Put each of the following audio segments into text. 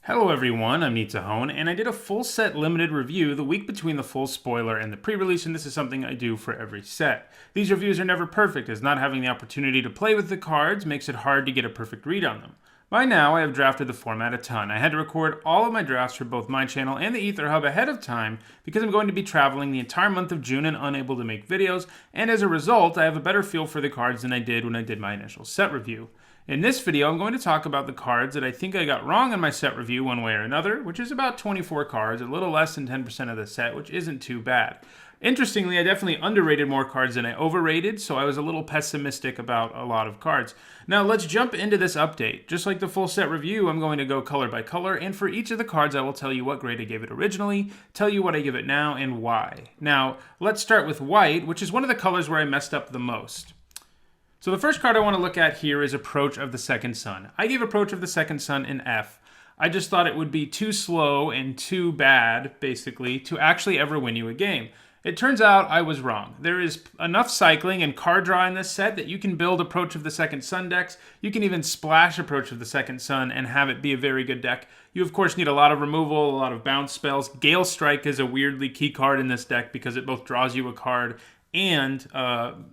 Hello everyone, I'm Nitahone, and I did a full set limited review the week between the full spoiler and the pre-release, and this is something I do for every set. These reviews are never perfect, as not having the opportunity to play with the cards makes it hard to get a perfect read on them. By now, I have drafted the format a ton. I had to record all of my drafts for both my channel and the Ether Hub ahead of time because I'm going to be traveling the entire month of June and unable to make videos, and as a result, I have a better feel for the cards than I did when I did my initial set review. In this video, I'm going to talk about the cards that I think I got wrong in my set review one way or another, which is about 24 cards, a little less than 10% of the set, which isn't too bad. Interestingly, I definitely underrated more cards than I overrated, so I was a little pessimistic about a lot of cards. Now let's jump into this update. Just like the full set review, I'm going to go color by color, and for each of the cards I will tell you what grade I gave it originally, tell you what I give it now, and why. Now, let's start with white, which is one of the colors where I messed up the most. So the first card I want to look at here is Approach of the Second Sun. I gave Approach of the Second Sun an F. I just thought it would be too slow and too bad, basically, to actually ever win you a game. It turns out I was wrong. There is enough cycling and card draw in this set that you can build Approach of the Second Sun decks. You can even splash Approach of the Second Sun and have it be a very good deck. You, of course, need a lot of removal, a lot of bounce spells. Gale Strike is a weirdly key card in this deck because it both draws you a card and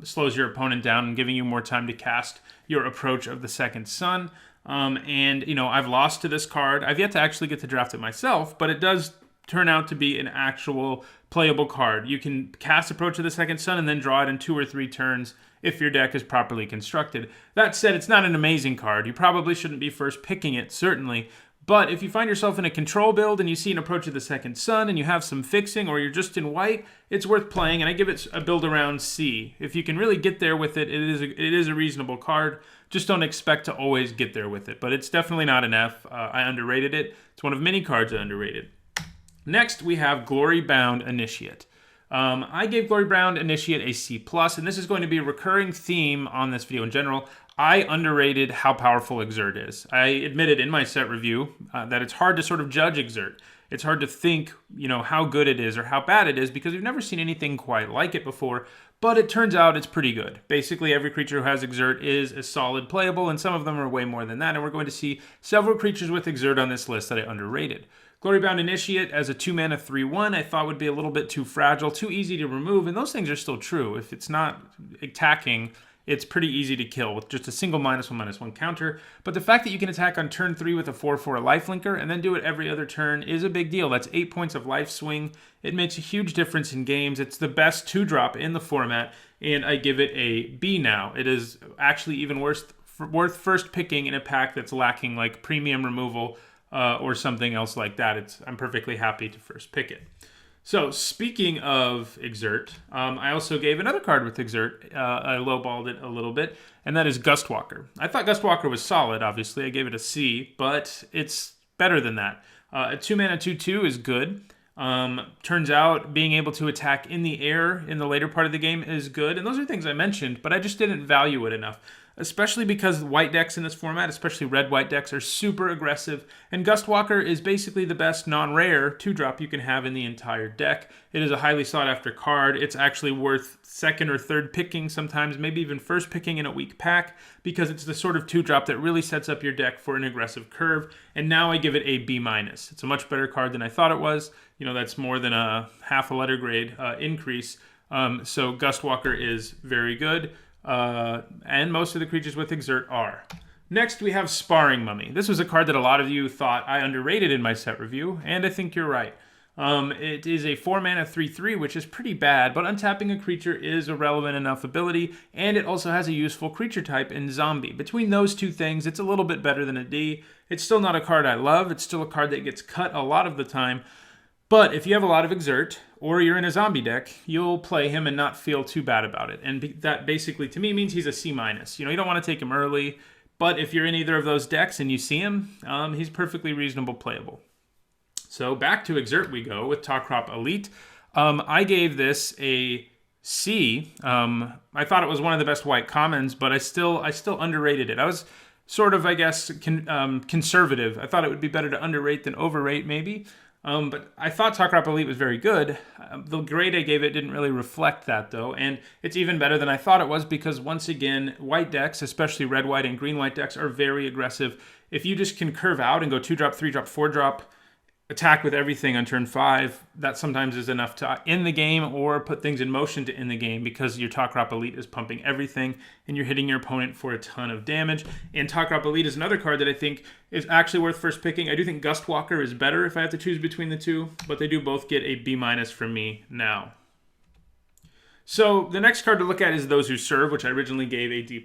slows your opponent down and giving you more time to cast your Approach of the Second Sun. And, you know, I've lost to this card. I've yet to actually get to draft it myself, but it does turn out to be an actual playable card. You can cast Approach of the Second Sun and then draw it in 2 or 3 turns if your deck is properly constructed. That said, it's not an amazing card. You probably shouldn't be first picking it, certainly. But if you find yourself in a control build and you see an Approach of the Second Sun and you have some fixing or you're just in white, it's worth playing, and I give it a build around C. If you can really get there with it, it is a reasonable card. Just don't expect to always get there with it. But it's definitely not an F. I underrated it. It's one of many cards I underrated. Next, we have Glory Bound Initiate. I gave Glory Bound Initiate a C+, and this is going to be a recurring theme on this video in general. I underrated how powerful Exert is. I admitted in my set review that it's hard to sort of judge Exert. It's hard to think, you know, how good it is or how bad it is because we've never seen anything quite like it before, but it turns out it's pretty good. Basically, every creature who has Exert is a solid playable, and some of them are way more than that, and we're going to see several creatures with Exert on this list that I underrated. Glory Bound Initiate as a 2-mana 3/1 I thought would be a little bit too fragile, too easy to remove, and those things are still true. If it's not attacking, it's pretty easy to kill with just a single -1/-1 counter. But the fact that you can attack on turn 3 with a 4/4 lifelinker and then do it every other turn is a big deal. That's 8 points of life swing. It makes a huge difference in games. It's the best 2-drop in the format, and I give it a B now. It is actually even worth first picking in a pack that's lacking like premium removal or something else like that. I'm perfectly happy to first pick it. So, speaking of Exert, I also gave another card with Exert. I lowballed it a little bit, and that is Gustwalker. I thought Gustwalker was solid, obviously. I gave it a C, but it's better than that. A 2-mana 2/2 is good. Turns out being able to attack in the air in the later part of the game is good, and those are things I mentioned, but I just didn't value it enough. Especially because white decks in this format, especially red-white decks, are super aggressive, and Gustwalker is basically the best non-rare 2-drop you can have in the entire deck. It is a highly sought-after card. It's actually worth second or third picking, sometimes maybe even first picking in a weak pack, because it's the sort of 2-drop that really sets up your deck for an aggressive curve, and now I give it a B-. It's a much better card than I thought it was. You know, that's more than a half a letter grade increase, so Gustwalker is very good. And most of the creatures with Exert are. Next, we have Sparring Mummy. This was a card that a lot of you thought I underrated in my set review, and I think you're right. It is a 4-mana 3/3, which is pretty bad, but untapping a creature is a relevant enough ability, and it also has a useful creature type in Zombie. Between those two things, it's a little bit better than a D. It's still not a card I love. It's still a card that gets cut a lot of the time. But if you have a lot of Exert, or you're in a zombie deck, you'll play him and not feel too bad about it. And that basically, to me, means he's a C-. You know, you don't want to take him early, but if you're in either of those decks and you see him, he's perfectly reasonable playable. So back to Exert we go with Talkrop Elite. I gave this a C. I thought it was one of the best white commons, but I still underrated it. I was sort of, I guess, conservative. I thought it would be better to underrate than overrate, maybe. But I thought Talkrop Elite was very good. The grade I gave it didn't really reflect that, though, and it's even better than I thought it was because, once again, white decks, especially red-white and green-white decks, are very aggressive. if you just can curve out and go 2-drop, 3-drop, 4-drop, attack with everything on turn 5, that sometimes is enough to end the game or put things in motion to end the game, because your Takrop Elite is pumping everything and you're hitting your opponent for a ton of damage. And Takrop Elite is another card that I think is actually worth first picking. I do think Gustwalker is better if I have to choose between the two, but they do both get a B- from me now. So the next card to look at is Those Who Serve, which I originally gave a D+.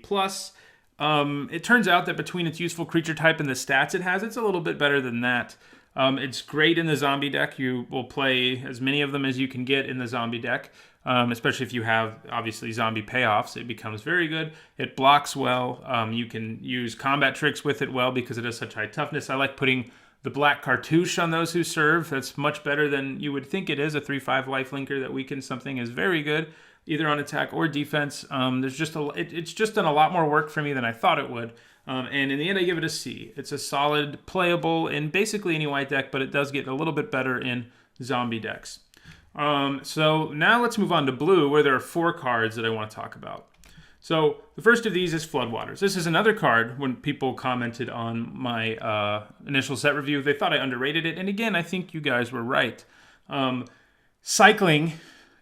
It turns out that between its useful creature type and the stats it has, it's a little bit better than that. It's great in the zombie deck. You will play as many of them as you can get in the zombie deck, especially if you have, obviously, zombie payoffs. It becomes very good. It blocks well. You can use combat tricks with it well because it has such high toughness. I like putting the black cartouche on Those Who Serve. That's much better than you would think it is. A 3/5 lifelinker that weakens something is very good, either on attack or defense. It's just done a lot more work for me than I thought it would. And in the end, I give it a C. It's a solid, playable in basically any white deck, but it does get a little bit better in zombie decks. So now let's move on to blue, where there are 4 cards that I want to talk about. So the first of these is Floodwaters. This is another card. When people commented on my initial set review, they thought I underrated it. And again, I think you guys were right. Cycling,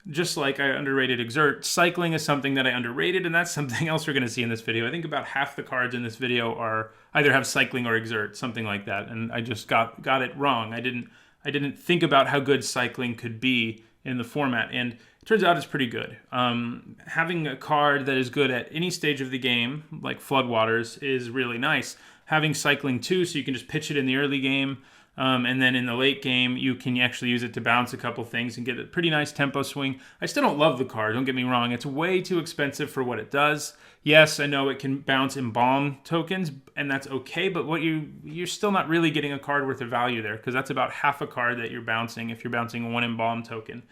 just like I underrated Exert, cycling is something that I underrated, and that's something else we're going to see in this video. I think about half the cards in this video are either have cycling or Exert, something like that, and I just got it wrong. I didn't think about how good cycling could be in the format, and it turns out it's pretty good. Having a card that is good at any stage of the game, like Floodwaters, is really nice. Having cycling too, so you can just pitch it in the early game, and then in the late game, you can actually use it to bounce a couple things and get a pretty nice tempo swing. I still don't love the card, don't get me wrong. It's way too expensive for what it does. Yes, I know it can bounce Embalm tokens, and that's okay, but you're still not really getting a card worth of value there, because that's about half a card that you're bouncing if you're bouncing 1 Embalm token.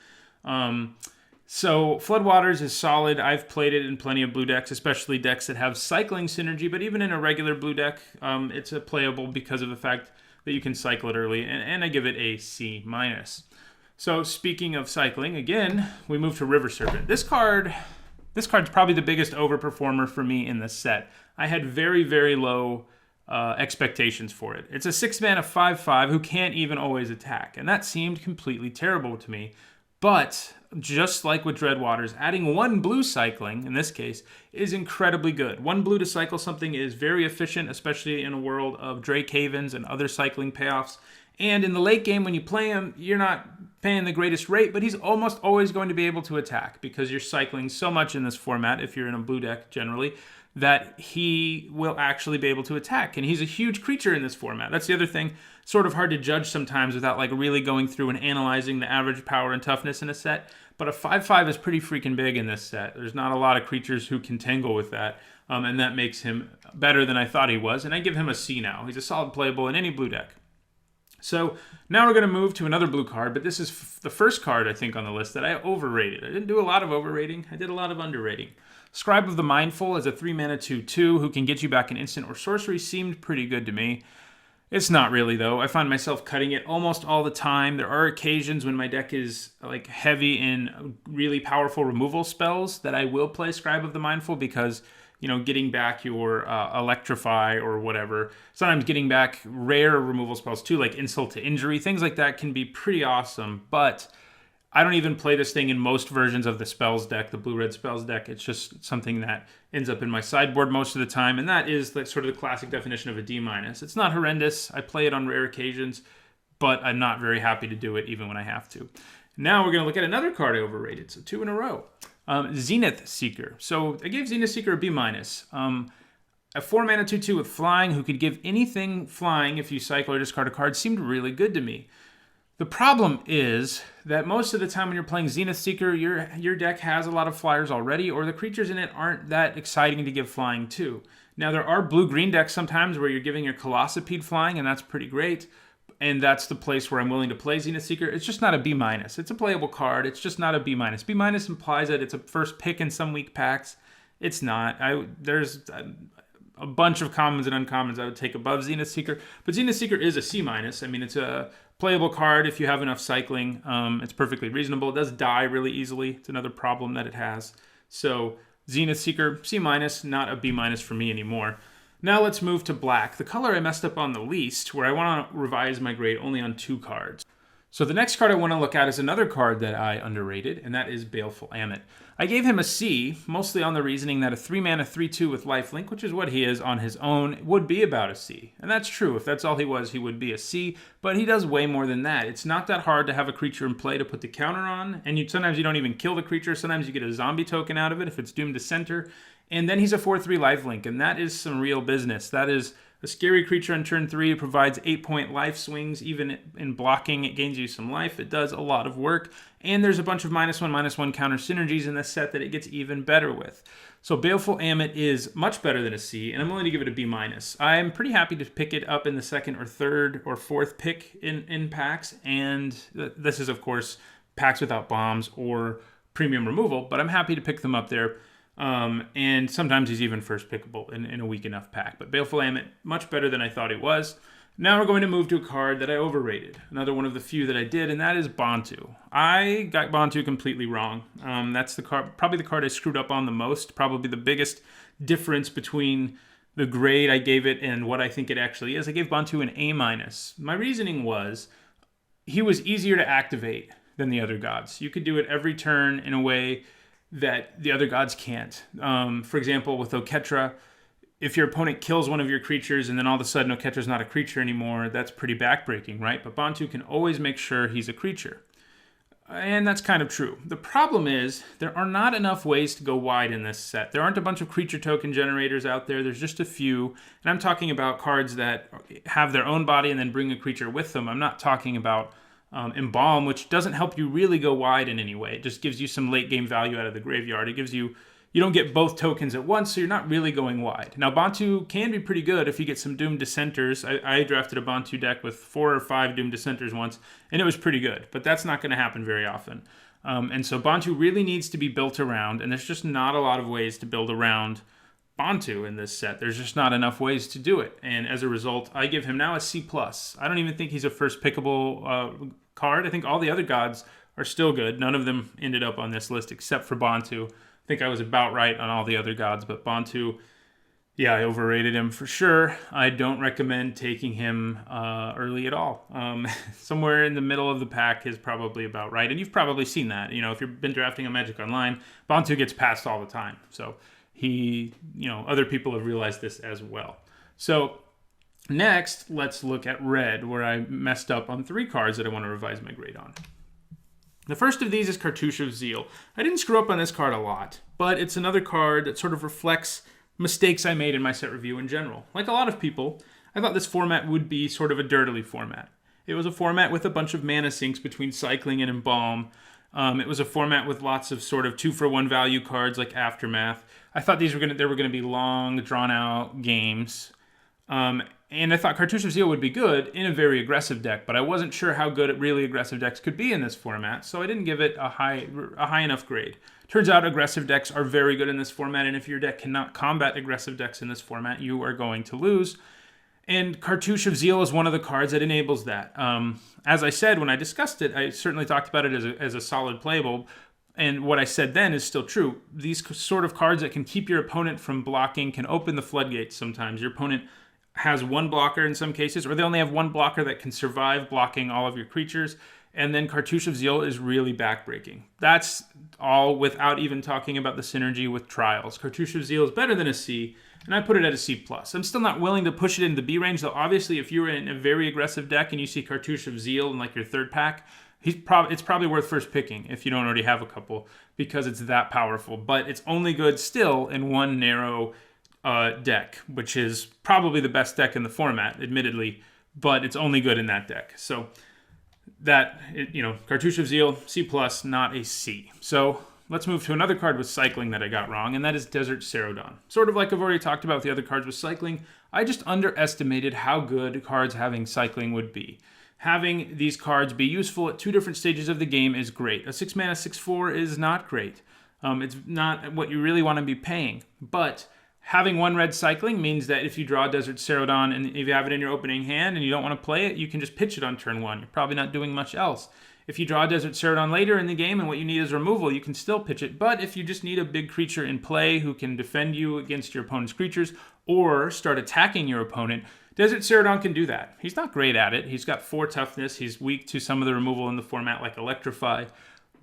So Floodwaters is solid. I've played it in plenty of blue decks, especially decks that have cycling synergy, but even in a regular blue deck, it's a playable because of the fact that you can cycle it early, and I give it a C-. So speaking of cycling, again, we move to River Serpent. This card's probably the biggest overperformer for me in this set. I had very, very low expectations for it. It's a 6-mana 5/5 who can't even always attack, and that seemed completely terrible to me. But just like with Dreadwaters, adding 1 blue cycling, in this case, is incredibly good. 1 blue to cycle something is very efficient, especially in a world of Drake Havens and other cycling payoffs. And in the late game, when you play him, you're not paying the greatest rate, but he's almost always going to be able to attack because you're cycling so much in this format, if you're in a blue deck generally, that he will actually be able to attack. And he's a huge creature in this format. That's the other thing. Sort of hard to judge sometimes without like really going through and analyzing the average power and toughness in a set. But a 5/5 is pretty freaking big in this set. There's not a lot of creatures who can tangle with that. And that makes him better than I thought he was. And I give him a C now. He's a solid playable in any blue deck. So now we're going to move to another blue card, but this is the first card, I think, on the list that I overrated. I didn't do a lot of overrating. I did a lot of underrating. Scribe of the Mindful is a 3-mana 2/2 who can get you back an instant or sorcery. Seemed pretty good to me. It's not really, though. I find myself cutting it almost all the time. There are occasions when my deck is like heavy in really powerful removal spells that I will play Scribe of the Mindful because, you know, getting back your Electrify or whatever. Sometimes getting back rare removal spells too, like Insult to Injury. Things like that can be pretty awesome, but I don't even play this thing in most versions of the spells deck, the blue-red spells deck. It's just something that ends up in my sideboard most of the time, and that is like sort of the classic definition of a D-. It's not horrendous. I play it on rare occasions, but I'm not very happy to do it even when I have to. Now we're going to look at another card I overrated, so 2 in a row. Zenith Seeker. So I gave Zenith Seeker a B-. A 4-mana 2/2 with flying who could give anything flying if you cycle or discard a card seemed really good to me. The problem is that most of the time when you're playing Zenith Seeker, your deck has a lot of flyers already, or the creatures in it aren't that exciting to give flying to. Now, there are blue-green decks sometimes where you're giving your Colossipede flying, and that's pretty great, and that's the place where I'm willing to play Zenith Seeker. It's just not a B-. It's a playable card. It's just not a B-. B- implies that it's a first pick in some weak packs. It's not. There's a bunch of commons and uncommons I would take above Zenith Seeker, but Zenith Seeker is a C-. I mean, it's a playable card if you have enough cycling. It's perfectly reasonable. It does die really easily. It's another problem that it has. So Zenith Seeker, C-, not a B- for me anymore. Now let's move to black, the color I messed up on the least, where I want to revise my grade only on 2 cards. So the next card I want to look at is another card that I underrated, and that is Baleful Ammit. I gave him a C, mostly on the reasoning that a 3-mana 3/2 with lifelink, which is what he is on his own, would be about a C. And that's true. If that's all he was, he would be a C, but he does way more than that. It's not that hard to have a creature in play to put the counter on, and sometimes you don't even kill the creature. Sometimes you get a zombie token out of it if it's doomed to center. And then he's a 4/3 lifelink, and that is some real business. That is a scary creature on turn 3. It provides 8-point life swings. Even in blocking, it gains you some life. It does a lot of work. And there's a bunch of -1/-1 counter synergies in this set that it gets even better with. So Baleful Ammit is much better than a C, and I'm willing to give it a B-. I'm pretty happy to pick it up in the 2nd or 3rd or 4th pick in packs. And this is, of course, packs without bombs or premium removal, but I'm happy to pick them up there. And sometimes he's even first pickable in a weak enough pack. But Baleful Ammit, much better than I thought he was. Now we're going to move to a card that I overrated. Another one of the few that I did, and that is Bontu. I got Bontu completely wrong. That's the card, probably the card I screwed up on the most. Probably the biggest difference between the grade I gave it and what I think it actually is. I gave Bontu an A-. My reasoning was he was easier to activate than the other gods. You could do it every turn in a way that the other gods can't. For example, with Oketra, if your opponent kills one of your creatures and then all of a sudden Oketra's not a creature anymore, that's pretty backbreaking, right? But Bontu can always make sure he's a creature. And that's kind of true. The problem is there are not enough ways to go wide in this set. There aren't a bunch of creature token generators out there. There's just a few. And I'm talking about cards that have their own body and then bring a creature with them. I'm not talking about Embalm, which doesn't help you really go wide in any way. It just gives you some late game value out of the graveyard. It gives you don't get both tokens at once, so you're not really going wide. Now, Bontu can be pretty good if you get some Doomed Dissenters. I drafted a Bontu deck with 4 or 5 Doomed Dissenters once, and it was pretty good, but that's not going to happen very often. And so Bontu really needs to be built around, and there's just not a lot of ways to build around Bontu in this set. There's just not enough ways to do it, and as a result, I give him now a C+. I don't even think he's a first pickable card. I think all the other gods are still good. None of them ended up on this list except for Bontu. I think I was about right on all the other gods, but Bontu, yeah, I overrated him for sure. I don't recommend taking him early at all. Somewhere in the middle of the pack is probably about right, and you've probably seen that. If you've been drafting on Magic Online, Bontu gets passed all the time. So other people have realized this as well. So next, let's look at red, where I messed up on 3 cards that I want to revise my grade on. The first of these is Cartouche of Zeal. I didn't screw up on this card a lot, but it's another card that sort of reflects mistakes I made in my set review in general. Like a lot of people, I thought this format would be sort of a dirtily format. It was a format with a bunch of mana sinks between Cycling and Embalm. It was a format with lots of sort of 2-for-1 value cards like Aftermath. I thought there were going to be long, drawn-out games. And I thought Cartouche of Zeal would be good in a very aggressive deck, but I wasn't sure how good really aggressive decks could be in this format, so I didn't give it a high enough grade. Turns out aggressive decks are very good in this format, and if your deck cannot combat aggressive decks in this format, you are going to lose. And Cartouche of Zeal is one of the cards that enables that. As I said when I discussed it, I certainly talked about it as a solid playable, and what I said then is still true. These sort of cards that can keep your opponent from blocking can open the floodgates sometimes. Your opponent has one blocker in some cases, or they only have one blocker that can survive blocking all of your creatures, and then Cartouche of Zeal is really backbreaking. That's all without even talking about the synergy with Trials. Cartouche of Zeal is better than a C, and I put it at a C+. I'm still not willing to push it into the B range, though obviously if you're in a very aggressive deck and you see Cartouche of Zeal in like your 3rd pack, it's probably worth first picking if you don't already have a couple, because it's that powerful. But it's only good still in one narrow deck, which is probably the best deck in the format, admittedly, but it's only good in that deck. So Cartouche of Zeal, C+, not a C. So let's move to another card with Cycling that I got wrong, and that is Desert Cerodon. Sort of like I've already talked about the other cards with Cycling, I just underestimated how good cards having Cycling would be. Having these cards be useful at 2 different stages of the game is great. A 6-mana 6/4 is not great. It's not what you really want to be paying, but having 1 red Cycling means that if you draw Desert Cerodon and if you have it in your opening hand and you don't want to play it, you can just pitch it on turn 1. You're probably not doing much else. If you draw a Desert Ceradon later in the game and what you need is removal, you can still pitch it. But if you just need a big creature in play who can defend you against your opponent's creatures or start attacking your opponent, Desert Ceradon can do that. He's not great at it. He's got 4 toughness. He's weak to some of the removal in the format like Electrify.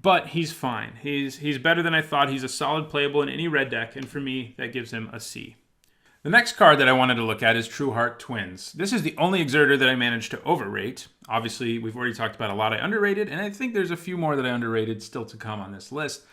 But he's fine. He's better than I thought. He's a solid playable in any red deck. And for me, that gives him a C. The next card that I wanted to look at is Trueheart Twins. This is the only exerter that I managed to overrate. Obviously, we've already talked about a lot I underrated, and I think there's a few more that I underrated still to come on this list.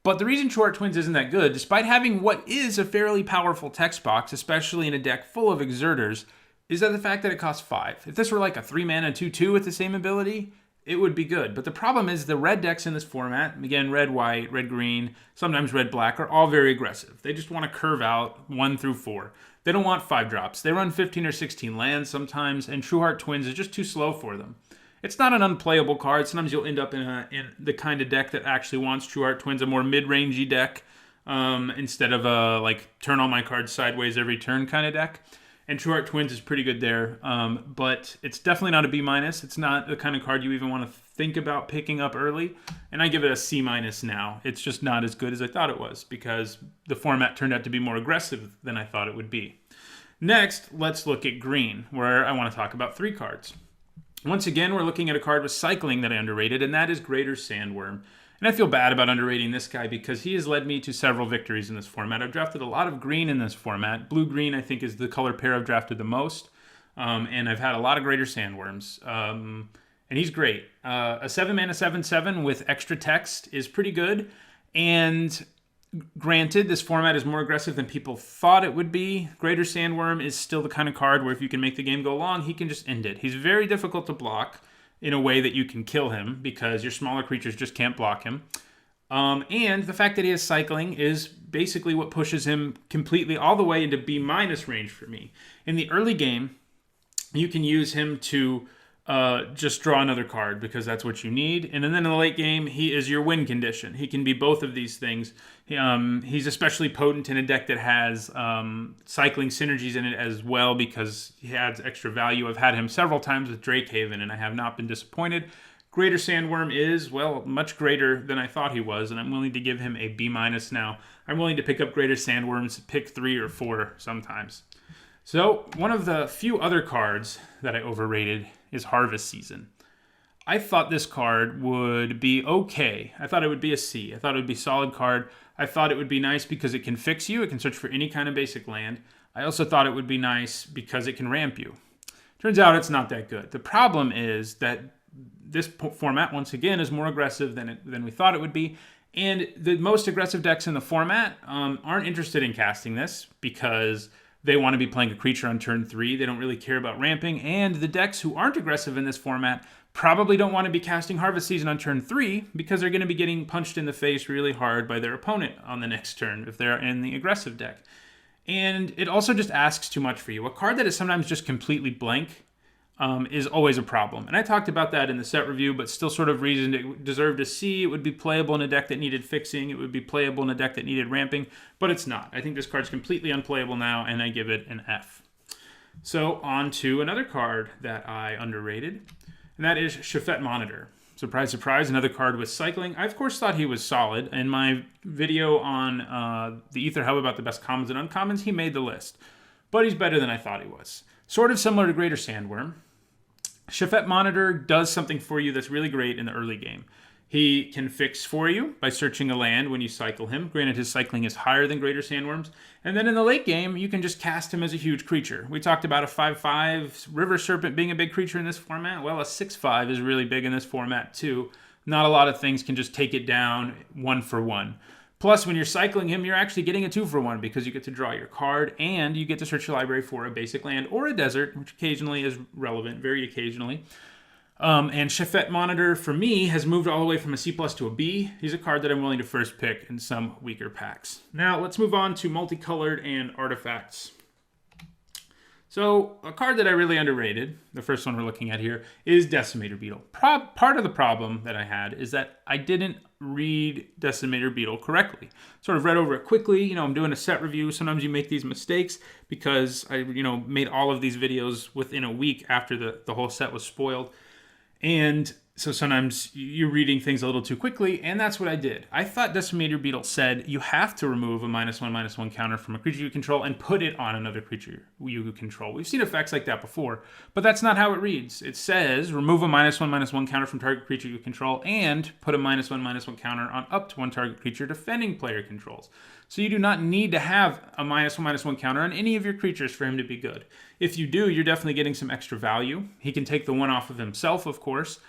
But the reason Trueheart Twins isn't that good, despite having what is a fairly powerful text box, especially in a deck full of exerters, is that the fact that it costs 5. If this were like a 3-mana 2/2 with the same ability, it would be good. But the problem is the red decks in this format, again, red, white, red, green, sometimes red, black, are all very aggressive. They just want to curve out 1 through 4. They don't want 5 drops. They run 15 or 16 lands sometimes, and Trueheart Twins is just too slow for them. It's not an unplayable card. Sometimes you'll end up in the kind of deck that actually wants Trueheart Twins, a more mid-rangey deck, instead of a like turn all my cards sideways every turn kind of deck. And Trueheart Twins is pretty good there, but it's definitely not a B-. It's not the kind of card you even want to think about picking up early, and I give it a C- now. It's just not as good as I thought it was because the format turned out to be more aggressive than I thought it would be. Next, let's look at green, where I want to talk about 3 cards. Once again, we're looking at a card with cycling that I underrated, and that is Greater Sandworm. And I feel bad about underrating this guy because he has led me to several victories in this format. I've drafted a lot of green in this format. Blue-green, I think, is the color pair I've drafted the most. And I've had a lot of Greater Sandworms. And he's great. A 7-mana 7/7 with extra text is pretty good. And granted, this format is more aggressive than people thought it would be. Greater Sandworm is still the kind of card where if you can make the game go long, he can just end it. He's very difficult to block in a way that you can kill him because your smaller creatures just can't block him. And the fact that he has cycling is basically what pushes him completely all the way into B- range for me. In the early game, you can use him to just draw another card because that's what you need. And then in the late game, he is your win condition. He can be both of these things. He's especially potent in a deck that has cycling synergies in it as well because he adds extra value. I've had him several times with Drakehaven, and I have not been disappointed. Greater Sandworm is, well, much greater than I thought he was, and I'm willing to give him a B- now. I'm willing to pick up Greater Sandworms, pick 3 or 4 sometimes. So, one of the few other cards that I overrated is Harvest Season. I thought this card would be okay. I thought it would be a C. I thought it would be a solid card. I thought it would be nice because it can fix you. It can search for any kind of basic land. I also thought it would be nice because it can ramp you. Turns out it's not that good. The problem is that this format, once again, is more aggressive than we thought it would be. And the most aggressive decks in the format aren't interested in casting this because they want to be playing a creature on turn 3. They don't really care about ramping. And the decks who aren't aggressive in this format probably don't want to be casting Harvest Season on turn 3 because they're going to be getting punched in the face really hard by their opponent on the next turn if they're in the aggressive deck. And it also just asks too much for you. A card that is sometimes just completely blank is always a problem. And I talked about that in the set review, but still sort of reasoned it deserved a C. It would be playable in a deck that needed fixing. It would be playable in a deck that needed ramping, but it's not. I think this card's completely unplayable now, and I give it an F. So on to another card that I underrated, and that is Shafet Monitor. Surprise, surprise, another card with cycling. I, of course, thought he was solid. In my video on the Ether Hub about the best commons and uncommons, he made the list. But he's better than I thought he was. Sort of similar to Greater Sandworm. Shafet Monitor does something for you that's really great in the early game. He can fix for you by searching a land when you cycle him. Granted, his cycling is higher than Greater Sandworm's. And then in the late game, you can just cast him as a huge creature. We talked about a 5/5 River Serpent being a big creature in this format. Well, a 6/5 is really big in this format too. Not a lot of things can just take it down 1 for 1. Plus, when you're cycling him, you're actually getting a 2 for 1 because you get to draw your card and you get to search your library for a basic land or a desert, which occasionally is relevant, very occasionally. And Shafet Monitor, for me, has moved all the way from a C+ to a B. He's a card that I'm willing to first pick in some weaker packs. Now, let's move on to Multicolored and Artifacts. So, a card that I really underrated, the first one we're looking at here, is Decimator Beetle. Part of the problem that I had is that I didn't read Decimator Beetle correctly. Sort of read over it quickly. I'm doing a set review. Sometimes you make these mistakes because I, made all of these videos within a week after the whole set was spoiled. And So sometimes you're reading things a little too quickly, and that's what I did. I thought Decimator Beetle said you have to remove a -1/-1 counter from a creature you control and put it on another creature you control. We've seen effects like that before, but that's not how it reads. It says remove a -1/-1 counter from target creature you control and put a -1/-1 counter on up to one target creature defending player controls. So you do not need to have a -1/-1 counter on any of your creatures for him to be good. If you do, you're definitely getting some extra value. He can take the one off of himself, of course.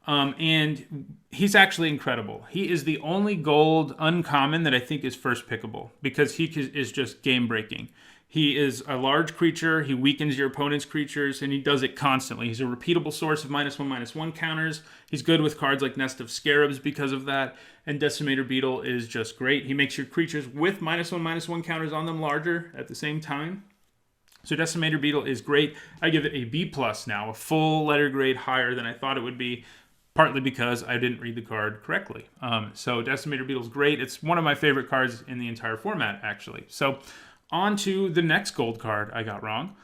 And he's actually incredible. He is the only gold uncommon that I think is first pickable because he is just game breaking. He is a large creature. He weakens your opponent's creatures, and he does it constantly. He's a repeatable source of -1/-1 counters. He's good with cards like Nest of Scarabs because of that. And Decimator Beetle is just great. He makes your creatures with -1/-1 counters on them larger at the same time. So Decimator Beetle is great. I give it a B+ now, a full letter grade higher than I thought it would be. Partly because I didn't read the card correctly. So Decimator Beetle's great. It's one of my favorite cards in the entire format, actually. So on to the next gold card I got wrong.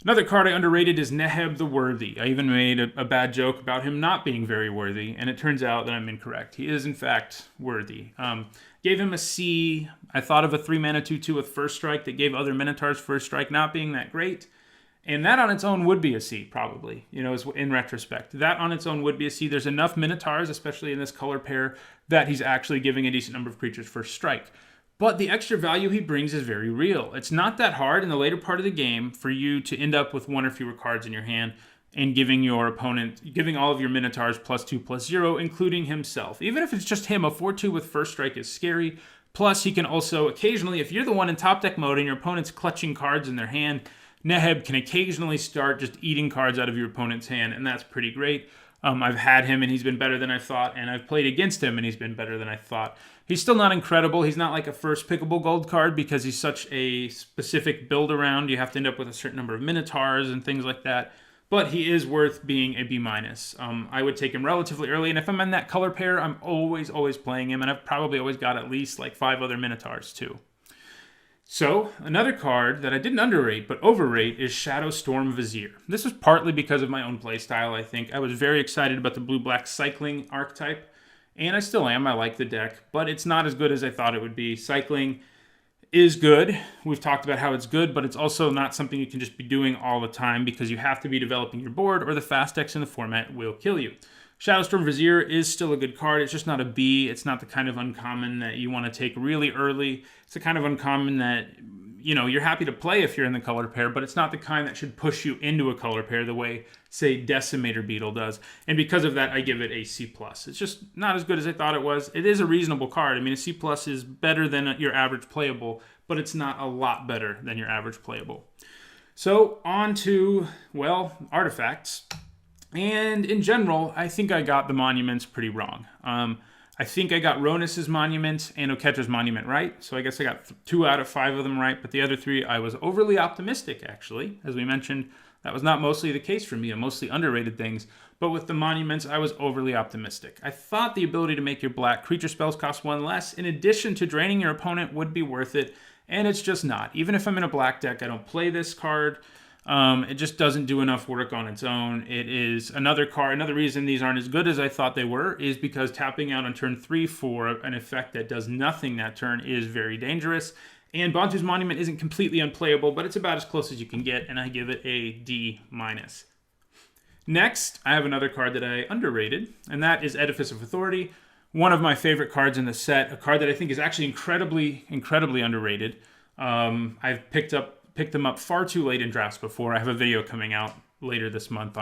Another card I underrated is Neheb the Worthy. I even made a bad joke about him not being very worthy, and it turns out that I'm incorrect. He is, in fact, worthy. Gave him a C. I thought of a 3-mana 2/2 with First Strike that gave other Minotaurs First Strike not being that great. And that on its own would be a C, probably, in retrospect. That on its own would be a C. There's enough Minotaurs, especially in this color pair, that he's actually giving a decent number of creatures first strike. But the extra value he brings is very real. It's not that hard in the later part of the game for you to end up with one or fewer cards in your hand and giving your opponent, giving all of your Minotaurs +2/+0, including himself. Even if it's just him, a 4/2 with First Strike is scary. Plus, he can also occasionally, if you're the one in top deck mode and your opponent's clutching cards in their hand, Neheb can occasionally start just eating cards out of your opponent's hand, and that's pretty great. I've had him, and he's been better than I thought, and I've played against him, and he's been better than I thought. He's still not incredible. He's not like a first pickable gold card because he's such a specific build around. You have to end up with a certain number of Minotaurs and things like that. But he is worth being a B-. I would take him relatively early, and if I'm in that color pair, I'm always playing him, and I've probably always got at least like 5 other Minotaurs too. So, another card that I didn't underrate but overrate is Shadowstorm Vizier. This was partly because of my own playstyle, I think. I was very excited about the blue-black cycling archetype, and I still am. I like the deck, but it's not as good as I thought it would be. Cycling is good. We've talked about how it's good, but it's also not something you can just be doing all the time because you have to be developing your board or the fast decks in the format will kill you. Shadowstorm Vizier is still a good card. It's just not a B. It's not the kind of uncommon that you want to take really early. It's the kind of uncommon that, you're happy to play if you're in the color pair, but it's not the kind that should push you into a color pair the way, say, Decimator Beetle does. And because of that, I give it a C+. It's just not as good as I thought it was. It is a reasonable card. I mean, a C+ is better than your average playable, but it's not a lot better than your average playable. So, on to, artifacts. And in general, I think I got the monuments pretty wrong. I think I got Ronus's monument and Oketra's monument right. So I guess I got 2 out of 5 of them right. But the other 3, I was overly optimistic, actually. As we mentioned, that was not mostly the case for me. I mostly underrated things. But with the monuments, I was overly optimistic. I thought the ability to make your black creature spells cost 1 less, in addition to draining your opponent, would be worth it. And it's just not. Even if I'm in a black deck, I don't play this card. It just doesn't do enough work on its own. It is another card. Another reason these aren't as good as I thought they were is because tapping out on turn 3 for an effect that does nothing that turn is very dangerous. And Bantu's Monument isn't completely unplayable, but it's about as close as you can get, and I give it a D-. Next, I have another card that I underrated, and that is Edifice of Authority. One of my favorite cards in the set, a card that I think is actually incredibly underrated. I've picked them up far too late in drafts before. I have a video coming out later this month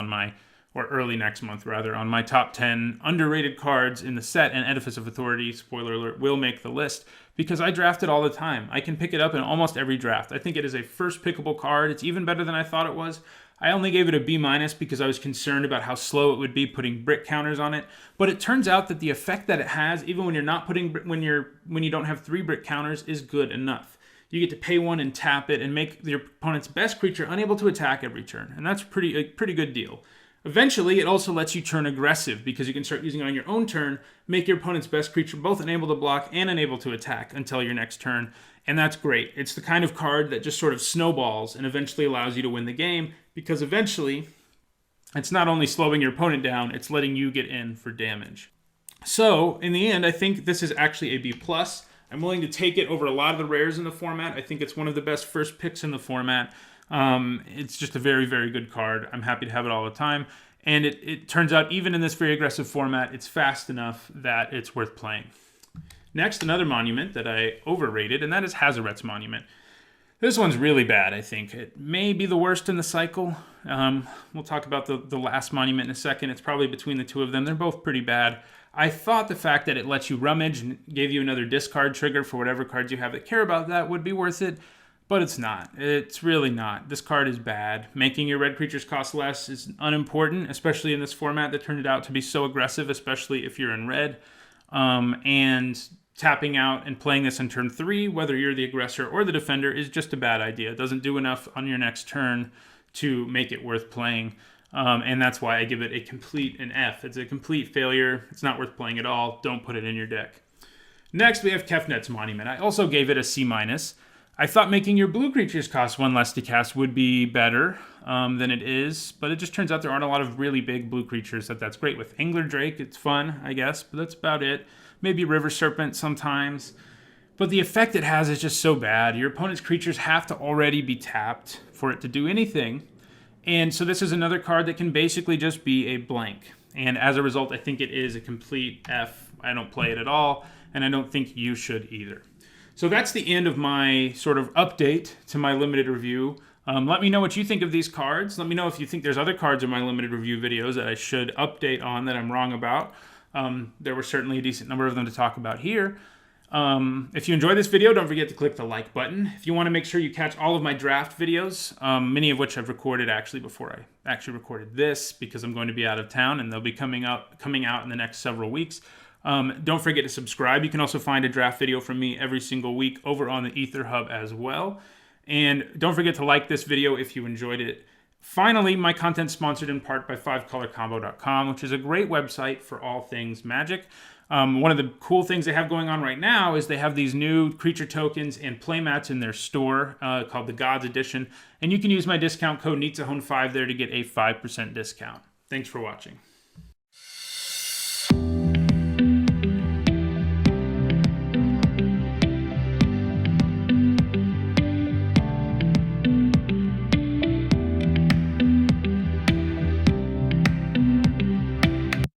or early next month rather, on my top 10 underrated cards in the set, and Edifice of Authority, spoiler alert, will make the list because I draft it all the time. I can pick it up in almost every draft. I think it is a first pickable card. It's even better than I thought it was. I only gave it a B- because I was concerned about how slow it would be putting brick counters on it. But it turns out that the effect that it has, even when you're not putting when you don't have 3 brick counters, is good enough. You get to pay 1 and tap it and make your opponent's best creature unable to attack every turn. And that's a pretty good deal. Eventually, it also lets you turn aggressive because you can start using it on your own turn, make your opponent's best creature both unable to block and unable to attack until your next turn. And that's great. It's the kind of card that just sort of snowballs and eventually allows you to win the game because eventually, it's not only slowing your opponent down, it's letting you get in for damage. So, in the end, I think this is actually a B+. I'm willing to take it over a lot of the rares in the format. I think it's one of the best first picks in the format. It's just a very, very good card. I'm happy to have it all the time. And it turns out, even in this very aggressive format, it's fast enough that it's worth playing. Next, another monument that I overrated, and that is Hazoret's Monument. This one's really bad, I think. It may be the worst in the cycle. We'll talk about the last monument in a second. It's probably between the two of them. They're both pretty bad. I thought the fact that it lets you rummage and gave you another discard trigger for whatever cards you have that care about that would be worth it, but it's not. It's really not. This card is bad. Making your red creatures cost less is unimportant, especially in this format that turned out to be so aggressive, especially if you're in red. And tapping out and playing this on turn 3, whether you're the aggressor or the defender, is just a bad idea. It doesn't do enough on your next turn to make it worth playing. And that's why I give it an F. It's a complete failure. It's not worth playing at all. Don't put it in your deck. Next, we have Kefnet's Monument. I also gave it a C-. I thought making your blue creatures cost 1 less to cast would be better than it is, but it just turns out there aren't a lot of really big blue creatures that's great with. Angler Drake, it's fun, I guess, but that's about it. Maybe River Serpent sometimes. But the effect it has is just so bad. Your opponent's creatures have to already be tapped for it to do anything. And so this is another card that can basically just be a blank. And as a result, I think it is a complete F. I don't play it at all, and I don't think you should either. So that's the end of my sort of update to my limited review. Let me know what you think of these cards. Let me know if you think there's other cards in my limited review videos that I should update on that I'm wrong about. There were certainly a decent number of them to talk about here. If you enjoyed this video, don't forget to click the like button. If you want to make sure you catch all of my draft videos, many of which I've recorded actually before I actually recorded this, because I'm going to be out of town and they'll be coming out in the next several weeks. Don't forget to subscribe. You can also find a draft video from me every single week over on the Ether Hub as well. And don't forget to like this video if you enjoyed it. Finally, my content's sponsored in part by 5colorcombo.com, which is a great website for all things Magic. One of the cool things they have going on right now is they have these new creature tokens and playmats in their store called the Gods Edition. And you can use my discount code NITZAHON5 there to get a 5% discount. Thanks for watching.